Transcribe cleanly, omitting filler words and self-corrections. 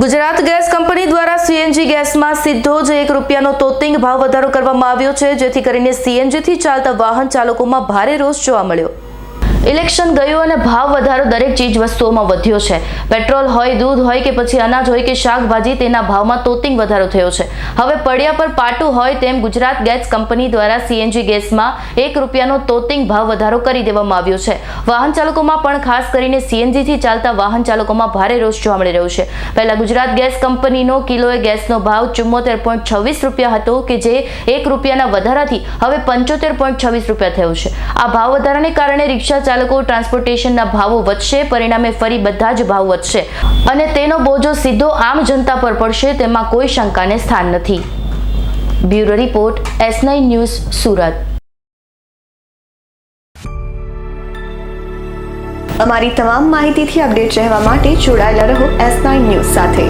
Gujarat gas company દ્વારા CNG ગેસમાં સીધો જ ₹1નો તોતિંગ ભાવ વધારો કરવામાં આવ્યો છે, જેથી કરીને સીએનજીથી ચાલતા વાહન ચાલકોમાં ભારે રોષ જોવા મળ્યો। ઇલેક્શન ગયું અને ભાવ વધારો દરેક ચીજ વસ્તુઓમાં વધ્યો છે। પેટ્રોલ હોય, દૂધ હોય કે પછી અનાજ હોય કે શાકભાજી, તેના ભાવમાં તોતિંગ વધારો થયો છે। હવે પડ્યા પર પાટું હોય તેમ ગુજરાત ગેસ કંપની દ્વારા સીએનજી ગેસમાં ₹1નો તોતિંગ ભાવ વધારો કરી દેવામાં આવ્યો છે। વાહન ચાલકોમાં પણ ખાસ કરીને સીએનજીથી ચાલતા વાહન ચાલકોમાં ભારે રોષ જોવા મળી રહ્યો છે। પહેલા ગુજરાત ગેસ કંપનીનો કિલોએ ગેસનો ભાવ ₹74.26 હતો કે જે ₹1ના વધારાથી હવે ₹75.26 થયો છે। આ ભાવ વધારાને કારણે રિક્ષા ચાલકો, ટ્રાન્સપોર્ટેશનના ભાવો વધશે, પરિણામે ફરી બધા જ ભાવ વધશે અને તેનો બોજો સીધો આમ જનતા પર પડશે, તેમાં કોઈ શંકાને સ્થાન નથી। Bureau report, S9 news, Surat. અમારી તમામ માહિતીથી અપડેટ રહેવા માટે જોડાયેલા રહો S9 ન્યૂઝ સાથે।